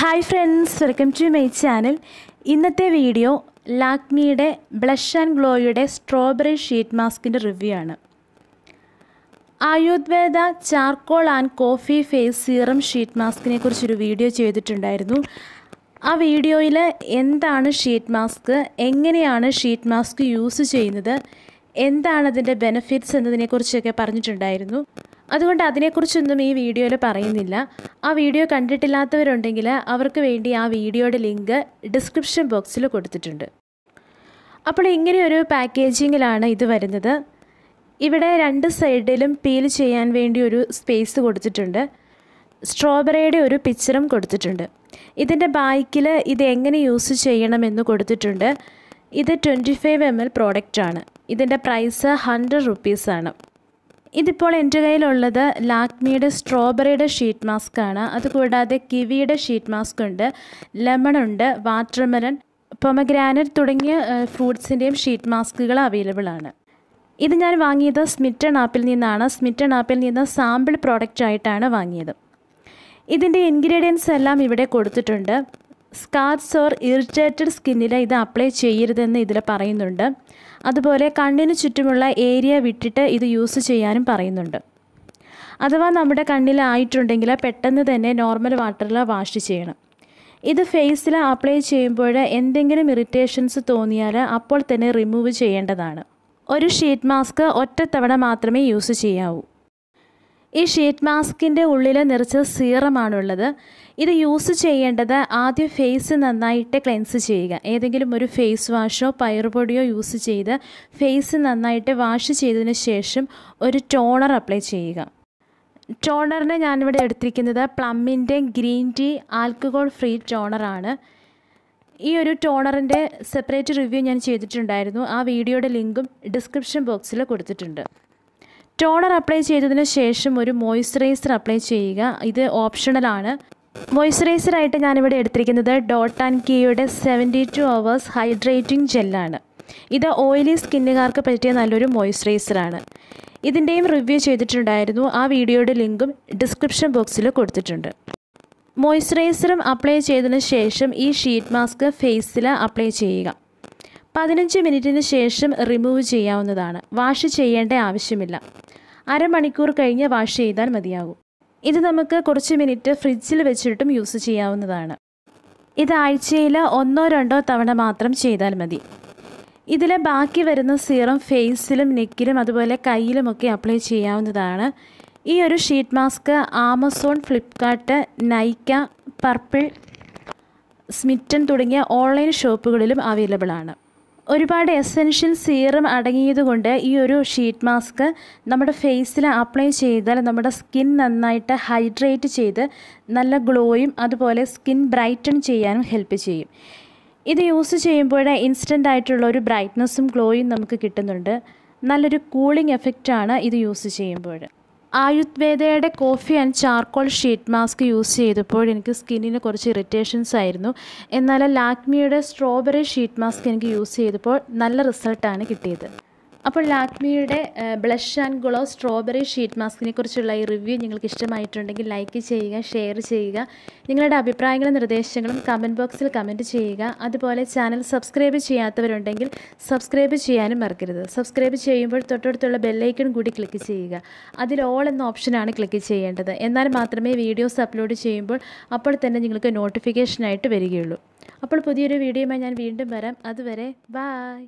Hi friends, welcome to my channel. ഇന്നത്തെ video ലാക്മിയുടെ blush and ഗ്ലോയുടെ സ്ട്രോബെറി ഷീറ്റ് മാസ്കിൻ്റെ റിവ്യൂ ആണ്. Ayurveda charcoal and coffee face serum sheet മാസ്കിനെ കുറിച്ചൊരു വീഡിയോ ചെയ്തിട്ടുണ്ടായിരുന്നു. ആ വീഡിയോയിൽ എന്താണ് ഷീറ്റ് മാസ്ക്, എങ്ങനെയാണ് ഷീറ്റ് മാസ്ക് യൂസ് ചെയ്യുന്നത്, എന്താണ് അതിൻ്റെ ബെനിഫിറ്റ്സ് എന്നതിനെക്കുറിച്ചൊക്കെ പറഞ്ഞിട്ടുണ്ടായിരുന്നു. അതുകൊണ്ട് അതിനെക്കുറിച്ചൊന്നും ഈ വീഡിയോയിൽ പറയുന്നില്ല. ആ വീഡിയോ കണ്ടിട്ടില്ലാത്തവരുണ്ടെങ്കിൽ അവർക്ക് വേണ്ടി ആ വീഡിയോയുടെ ലിങ്ക് ഡിസ്ക്രിപ്ഷൻ ബോക്സിൽ കൊടുത്തിട്ടുണ്ട്. അപ്പോൾ ഇങ്ങനെയൊരു പാക്കേജിങ്ങിലാണ് ഇത് വരുന്നത്. ഇവിടെ രണ്ട് സൈഡിലും പീൽ ചെയ്യാൻ വേണ്ടി ഒരു സ്പേസ് കൊടുത്തിട്ടുണ്ട്. സ്ട്രോബെറിയുടെ ഒരു പിക്ചറും കൊടുത്തിട്ടുണ്ട്. ഇതിൻ്റെ ബാക്കിൽ ഇത് എങ്ങനെ യൂസ് ചെയ്യണമെന്ന് കൊടുത്തിട്ടുണ്ട്. ഇത് 25 ml പ്രോഡക്റ്റാണ്. ഇതിൻ്റെ പ്രൈസ് 100 rupees. ഇതിപ്പോൾ എൻ്റെ കയ്യിലുള്ളത് ലാക്മിയുടെ സ്ട്രോബെറിയുടെ ഷീറ്റ് മാസ്ക് ആണ്. അതുകൂടാതെ കിവിയുടെ ഷീറ്റ് മാസ്ക് ഉണ്ട്, ലെമൺ ഉണ്ട്, വാട്ടർമെലൺ, പൊമഗ്രാനറ്റ് തുടങ്ങിയ ഫ്രൂട്ട്സിൻ്റെയും ഷീറ്റ് മാസ്കുകൾ അവൈലബിൾ ആണ്. ഇത് ഞാൻ വാങ്ങിയത് സ്മിറ്റൺ ആപ്പിൽ നിന്നാണ്. സ്മിറ്റൺ ആപ്പിൽ നിന്ന് സാമ്പിൾ പ്രോഡക്റ്റ് ആയിട്ടാണ് വാങ്ങിയത്. ഇതിൻ്റെ ഇൻഗ്രീഡിയൻസ് എല്ലാം ഇവിടെ കൊടുത്തിട്ടുണ്ട്. സ്കാർസ് ഓർ ഇറിറ്റേറ്റഡ് സ്കിന്നിൽ ഇത് അപ്ലൈ ചെയ്യരുതെന്ന് ഇതിൽ പറയുന്നുണ്ട്. അതുപോലെ കണ്ണിന് ചുറ്റുമുള്ള ഏരിയ വിട്ടിട്ട് ഇത് യൂസ് ചെയ്യാനും പറയുന്നുണ്ട്. അഥവാ നമ്മുടെ കണ്ണിലായിട്ടുണ്ടെങ്കിൽ പെട്ടെന്ന് തന്നെ നോർമൽ വാട്ടറിൽ വാഷ് ചെയ്യണം. ഇത് ഫേസിൽ അപ്ലൈ ചെയ്യുമ്പോൾ എന്തെങ്കിലും ഇറിറ്റേഷൻസ് തോന്നിയാൽ അപ്പോൾ തന്നെ റിമൂവ് ചെയ്യേണ്ടതാണ്. ഒരു ഷീറ്റ് മാസ്ക് ഒറ്റത്തവണ മാത്രമേ യൂസ് ചെയ്യാവൂ. ഈ ഷീറ്റ് മാസ്കിൻ്റെ ഉള്ളിൽ നിറച്ച് സീറമാണുള്ളത്. ഇത് യൂസ് ചെയ്യേണ്ടത് ആദ്യം ഫേസ് നന്നായിട്ട് ക്ലെൻസ് ചെയ്യുക. ഏതെങ്കിലും ഒരു ഫേസ് വാഷോ പയറുപൊടിയോ യൂസ് ചെയ്ത് ഫേസ് നന്നായിട്ട് വാഷ് ചെയ്തതിന് ശേഷം ഒരു ടോണർ അപ്ലൈ ചെയ്യുക. ടോണറിന് ഞാനിവിടെ എടുത്തിരിക്കുന്നത് പ്ലമ്മിൻ്റെ ഗ്രീൻ ടീ ആൽക്കഹോൾ ഫ്രീ ടോണറാണ്. ഈ ഒരു ടോണറിൻ്റെ സെപ്പറേറ്റ് റിവ്യൂ ഞാൻ ചെയ്തിട്ടുണ്ടായിരുന്നു. ആ വീഡിയോയുടെ ലിങ്കും ഡിസ്ക്രിപ്ഷൻ ബോക്സിൽ കൊടുത്തിട്ടുണ്ട്. ടോണർ അപ്ലൈ ചെയ്തതിന് ശേഷം ഒരു മോയ്സ്ചറൈസർ അപ്ലൈ ചെയ്യുക. ഇത് ഓപ്ഷണലാണ്. മോയ്സ്ചറൈസറായിട്ട് ഞാനിവിടെ എടുത്തിരിക്കുന്നത് ഡോട്ട് ആൻഡ് കീയുടെ 72 hours ഹൈഡ്രേറ്റിംഗ് ജെല്ലാണ്. ഇത് ഓയിലി സ്കിന്നുകാർക്ക് പറ്റിയ നല്ലൊരു മോയ്സ്ചറൈസറാണ്. ഇതിൻ്റെയും റിവ്യൂ ചെയ്തിട്ടുണ്ടായിരുന്നു. ആ വീഡിയോയുടെ ലിങ്കും ഡിസ്ക്രിപ്ഷൻ ബോക്സിൽ കൊടുത്തിട്ടുണ്ട്. മോയ്സ്ചറൈസറും അപ്ലൈ ചെയ്തതിന് ശേഷം ഈ ഷീറ്റ് മാസ്ക് ഫേസിൽ അപ്ലൈ ചെയ്യുക. 15 മിനിറ്റിന് ശേഷം റിമൂവ് ചെയ്യാവുന്നതാണ്. വാഷ് ചെയ്യേണ്ട ആവശ്യമില്ല. അരമണിക്കൂർ കഴിഞ്ഞ് വാഷ് ചെയ്താൽ മതിയാകും. ഇത് നമുക്ക് കുറച്ച് മിനിറ്റ് ഫ്രിഡ്ജിൽ വെച്ചിട്ടും യൂസ് ചെയ്യാവുന്നതാണ്. ഇത് ആഴ്ചയിൽ 1-2 തവണ മാത്രം ചെയ്താൽ മതി. ഇതിൽ ബാക്കി വരുന്ന സീറം ഫേസിലും നെക്കിലും അതുപോലെ കയ്യിലുമൊക്കെ അപ്ലൈ ചെയ്യാവുന്നതാണ്. ഈ ഒരു sheet mask Amazon, Flipkart, Nykaa, Purplle, Smytten തുടങ്ങിയ ഓൺലൈൻ ഷോപ്പുകളിലും അവൈലബിൾ ആണ്. ഒരുപാട് എസെൻഷ്യൽ സീറം അടങ്ങിയതുകൊണ്ട് ഈ ഒരു ഷീറ്റ് മാസ്ക് നമ്മുടെ ഫേസിൽ അപ്ലൈ ചെയ്താൽ നമ്മുടെ സ്കിൻ നന്നായിട്ട് ഹൈഡ്രേറ്റ് ചെയ്ത് നല്ല ഗ്ലോയും അതുപോലെ സ്കിൻ ബ്രൈറ്റൺ ചെയ്യാനും ഹെൽപ്പ് ചെയ്യും. ഇത് യൂസ് ചെയ്യുമ്പോൾ ഇൻസ്റ്റൻ്റ് ആയിട്ടുള്ള ഒരു ബ്രൈറ്റ്നസ്സും ഗ്ലോയും നമുക്ക് കിട്ടുന്നുണ്ട്. നല്ലൊരു കൂളിംഗ് എഫക്റ്റാണ് ഇത് യൂസ് ചെയ്യുമ്പോൾ. ആയുർവേദയുടെ coffee and charcoal sheet mask use ചെയ്തപ്പോൾ എനിക്ക് സ്കിന്നിന് കുറച്ച് ഇറിറ്റേഷൻസ് ആയിരുന്നു. എന്നാൽ ലാക്മിയുടെ സ്ട്രോബെറി ഷീറ്റ് മാസ്ക് എനിക്ക് യൂസ് ചെയ്തപ്പോൾ നല്ല റിസൾട്ടാണ് കിട്ടിയത്. അപ്പോൾ ലാക്മിയുടെ blush and glow strawberry sheet മാസ്കിനെ കുറിച്ചുള്ള ഈ റിവ്യൂ നിങ്ങൾക്ക് ഇഷ്ടമായിട്ടുണ്ടെങ്കിൽ ലൈക്ക് ചെയ്യുക, ഷെയർ ചെയ്യുക. നിങ്ങളുടെ അഭിപ്രായങ്ങളും നിർദ്ദേശങ്ങളും കമൻറ്റ് ബോക്സിൽ കമൻറ്റ് ചെയ്യുക. അതുപോലെ ചാനൽ സബ്സ്ക്രൈബ് ചെയ്യാത്തവരുണ്ടെങ്കിൽ സബ്സ്ക്രൈബ് ചെയ്യാനും മറക്കരുത്. സബ്സ്ക്രൈബ് ചെയ്യുമ്പോൾ തൊട്ടടുത്തുള്ള ബെല്ലൈക്കൺ കൂടി ക്ലിക്ക് ചെയ്യുക. അതിൽ ഓൾ എന്ന ഓപ്ഷനാണ് ക്ലിക്ക് ചെയ്യേണ്ടത്. എന്നാൽ മാത്രമേ വീഡിയോസ് അപ്ലോഡ് ചെയ്യുമ്പോൾ അപ്പോൾ തന്നെ നിങ്ങൾക്ക് നോട്ടിഫിക്കേഷനായിട്ട് വരികയുള്ളൂ. അപ്പോൾ പുതിയൊരു വീഡിയോയുമായി ഞാൻ വീണ്ടും വരാം. അതുവരെ ബൈ.